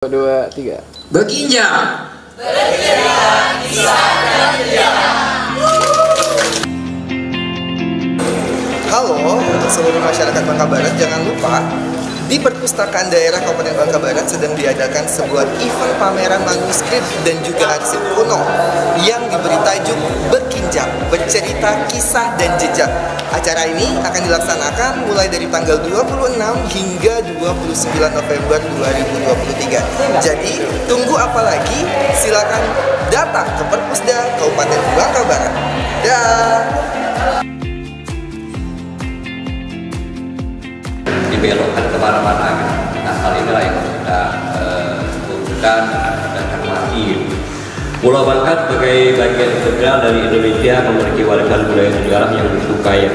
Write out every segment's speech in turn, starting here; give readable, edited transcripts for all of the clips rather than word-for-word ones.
Dua, tiga. Berkinja. Halo, untuk seluruh masyarakat Bangka Barat, jangan lupa di Perpustakaan Daerah Kabupaten Bangka Barat sedang diadakan sebuah event pameran manuskrip dan juga arsip kuno yang diberi tajuk Berkinjak, bercerita kisah dan jejak. Acara ini akan dilaksanakan mulai dari tanggal 26 hingga 29 November 2023. Jadi, tunggu apa lagi? Silakan datang ke Perpusda Kabupaten Bangka Barat. Dah. Dibelokkan kemana-mana gitu. Nah, hal inilah yang kita butuhkan dan cermati. Pulau Bangka sebagai bagian integral dari Indonesia memiliki warisan budaya sejarah yang disukai.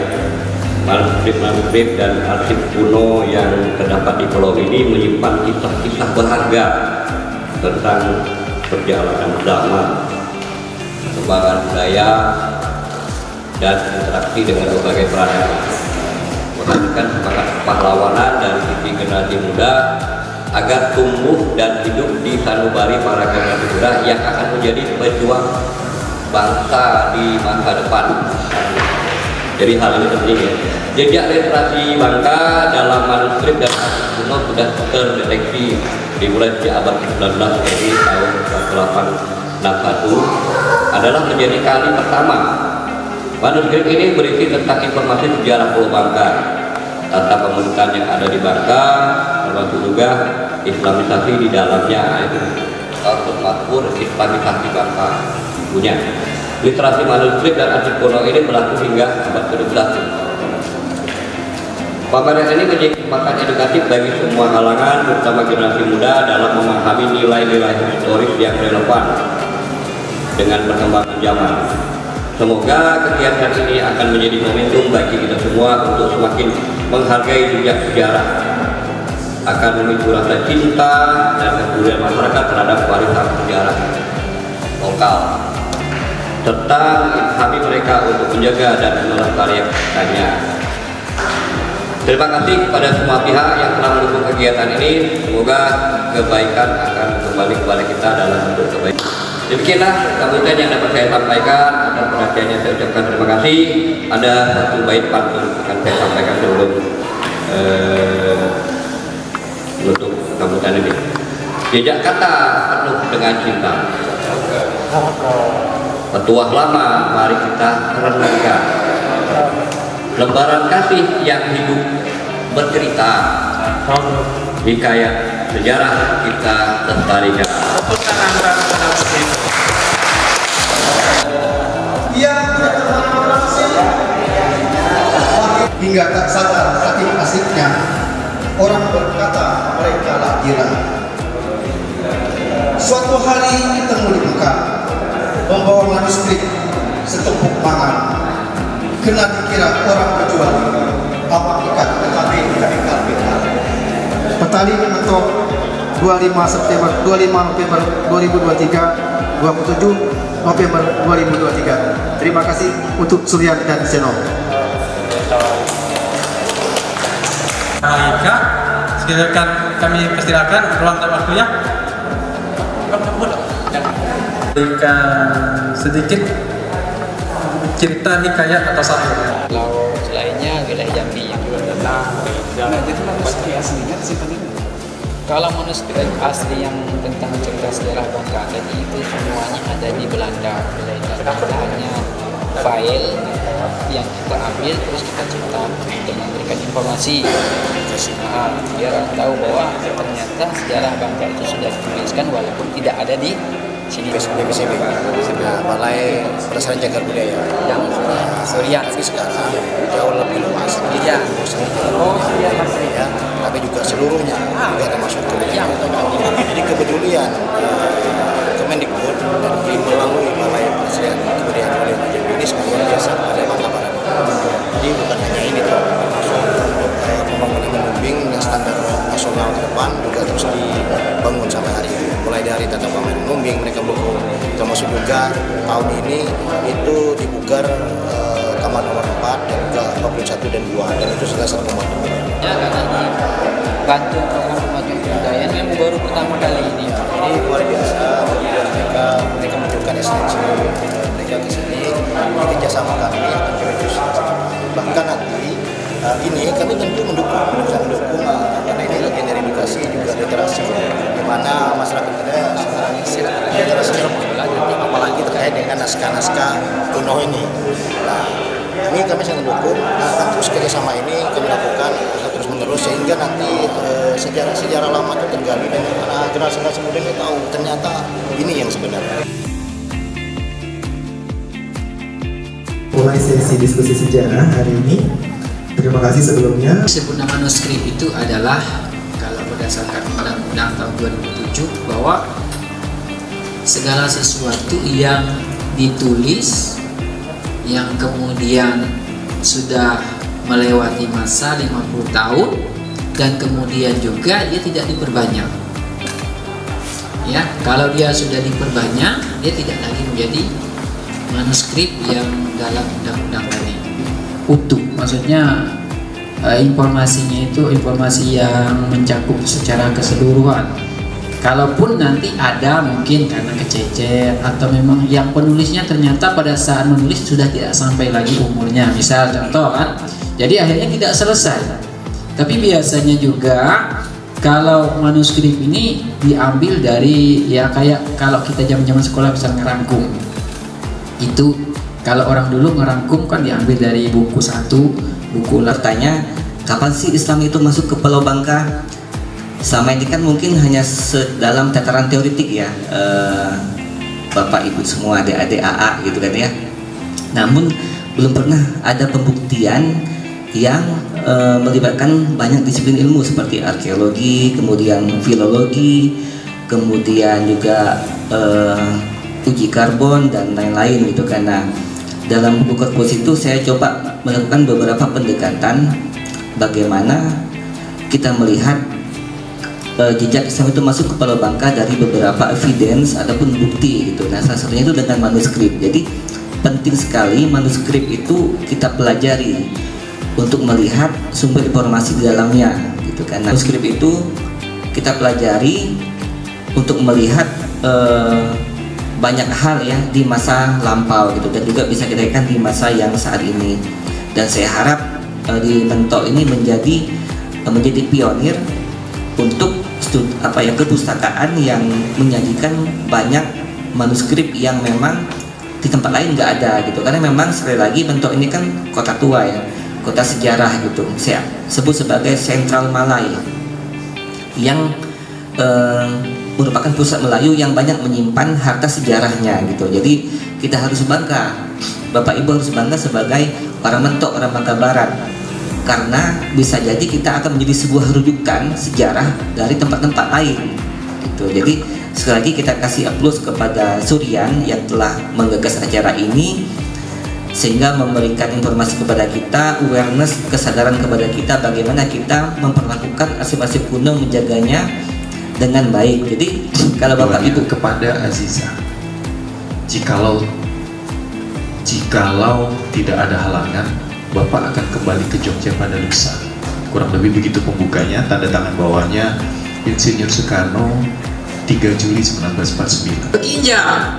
Manuskrip dan arsip kuno yang terdapat di pulau ini menyimpan kisah-kisah berharga tentang perjalanan zaman, perkembangan budaya, dan interaksi dengan berbagai peradaban. Menghadirkan semangat pahlawanan dari sisi generasi muda agar tumbuh dan hidup di sanubari para generasi muda yang akan menjadi pejuang bangsa di masa depan. Jadi hal ini penting ya. Jejak literasi Bangka dalam manuskrip dan arsip kuno sudah terdeteksi dimulai sejak abad ke-19, jadi tahun 1861 adalah menjadi kali pertama. Manuskrip ini berisi tentang informasi sejarah Pulau Bangka, tata pemerintahan yang ada di Bangka, termasuk juga islamisasi di dalamnya, itu makmur islamisasi Bangka punya. Literasi manuskrip dan arsip kuno ini berlaku hingga abad ke-12. Pameran ini menjadi kesempatan edukatif bagi semua kalangan, terutama generasi muda, dalam memahami nilai-nilai historis yang relevan dengan perkembangan zaman. Semoga kegiatan ini akan menjadi momentum bagi kita semua untuk semakin menghargai jejak sejarah, akan memicu rasa cinta dan kepedulian masyarakat terhadap warisan sejarah lokal, serta ilhami mereka untuk menjaga dan melestarikannya. Terima kasih kepada semua pihak yang telah mendukung kegiatan ini. Semoga kebaikan akan kembali kepada kita dalam bentuk kebaikan. Demikianlah sambutan yang dapat saya sampaikan. Atas perhatiannya saya ucapkan terima kasih. Ada satu bait pantun akan saya sampaikan sebelum menutup sambutan ini. Jejak kata penuh dengan cinta, petuah lama mari kita renungkan. Lembaran kasih yang hidup bercerita, hikayat sejarah kita lestarikan. Hingga tak sadar saking asiknya orang berkata mereka lah gila. Suatu hari ketemu di Bangka, membawa manuskrip setumpuk mangan. Kena dikira orang berjual awak ikan tetapi tidak ikan ikan. Petani mengetok 25 November 2023, 27 November 2023. Terima kasih untuk Suryan dan Seno. Baiklah, silakan kami persilakan ruang dan waktunya. Berikan sedikit cerita hikayat atau syair. Kalau selainnya wilayah Jambi yang kalau manuskrip asli yang tentang cerita sejarah Bangka tadi itu semuanya ada di Belanda. Belanda hanya file yang kita ambil terus kita cetak untuk memberikan informasi. Biar orang tahu bahwa ternyata sejarah Bangka itu sudah dituliskan walaupun tidak ada di sini. BPCB, Balai Pelestarian Cagar Budaya yang Suryan tapi sekarang jauh lebih luas. Iya. Ya, tapi juga seluruhnya juga termasuk kepedulian. Jadi kepedulian Kemendikbud dan melalui Balai Pelestarian Kebudayaan Budaya ini sangat luar biasa pada Bangka Barat. Jadi bukan hanya ini, termasuk untuk pembangunan Mumbing dan standar nasional ke depan juga terus dibangun sampai hari ini. Mulai dari tata pembangunan Mumbing mereka belum, termasuk juga tahun ini itu dibugar Taman halaman nomor 4 dan juga 41 dan 2, dan itu sudah 1,2. Ya, karena dibantu program kemajuan kebudayaan memang baru pertama kali ini. Jadi luar biasa, mereka menunjukkan esensi mereka ke sini, kerjasama kami akan terus. Bahkan nanti ini kami tentu mendukung karena ini bagian dari edukasi juga literasi, di mana masyarakat kita literasi apalagi terkait dengan naskah-naskah kuno ini. Nah, ini kami sangat mendukung, akan terus kerjasama ini kami lakukan terus menerus sehingga nanti sejarah-sejarah lama itu tergali dan generasi muda ini tahu ternyata ini yang sebenarnya. Mulai sesi diskusi sejarah hari ini. Terima kasih sebelumnya. Sempurna manuskrip itu adalah kalau berdasarkan Undang-Undang tahun 2007 bahwa segala sesuatu yang ditulis yang kemudian sudah melewati masa 50 tahun dan kemudian juga dia tidak diperbanyak. Ya, kalau dia sudah diperbanyak, dia tidak lagi menjadi manuskrip yang dalam undang-undang tadi utuh. Maksudnya informasinya itu informasi yang mencakup secara keseluruhan. Kalaupun nanti ada mungkin karena kececer atau memang yang penulisnya ternyata pada saat menulis sudah tidak sampai lagi umurnya, misal contoh kan, jadi akhirnya tidak selesai. Tapi biasanya juga kalau manuskrip ini diambil dari ya kayak kalau kita zaman-zaman sekolah bisa ngerangkum. Itu kalau orang dulu ngerangkum kan diambil dari buku satu, buku latanya. Kapan sih Islam itu masuk ke Pulau Bangka? Selama ini kan mungkin hanya dalam tataran teoritik ya, Bapak Ibu semua, adik-adik AA gitu kan ya. Namun belum pernah ada pembuktian yang melibatkan banyak disiplin ilmu seperti arkeologi, kemudian filologi, kemudian juga uji karbon dan lain-lain gitu kan. Nah, dalam buku korpus itu saya coba melakukan beberapa pendekatan bagaimana kita melihat jejak Islam itu masuk ke Pulau Bangka dari beberapa evidence ataupun bukti gitu. Nah, salah satunya itu dengan manuskrip. Jadi penting sekali manuskrip itu kita pelajari untuk melihat sumber informasi di dalamnya gitu kan. Nah, manuskrip itu kita pelajari untuk melihat banyak hal ya di masa lampau gitu, dan juga bisa kita lihat di masa yang saat ini. Dan saya harap di Mentok ini menjadi pionir untuk kepustakaan yang menyajikan banyak manuskrip yang memang di tempat lain nggak ada gitu. Karena memang sekali lagi Mentok ini kan kota tua ya, kota sejarah gitu. Saya sebut sebagai Sentral Malay yang merupakan pusat Melayu yang banyak menyimpan harta sejarahnya gitu. Jadi kita harus bangga, Bapak Ibu harus bangga sebagai orang Mentok, orang Bangka Barat, karena bisa jadi kita akan menjadi sebuah rujukan sejarah dari tempat-tempat lain gitu. Jadi sekali lagi kita kasih aplaus kepada Suryan yang telah menggagas acara ini, sehingga memberikan informasi kepada kita, awareness, kesadaran kepada kita bagaimana kita memperlakukan arsip-arsip kuno, menjaganya dengan baik. Jadi kalau Bapak Ibu kepada Aziza, jikalau tidak ada halangan, Bapak akan kembali ke Jogja pada lusa. Kurang lebih begitu pembukanya. Tanda tangan bawahnya Insinyur Soekarno, 3 Juli 1949. Berjaya.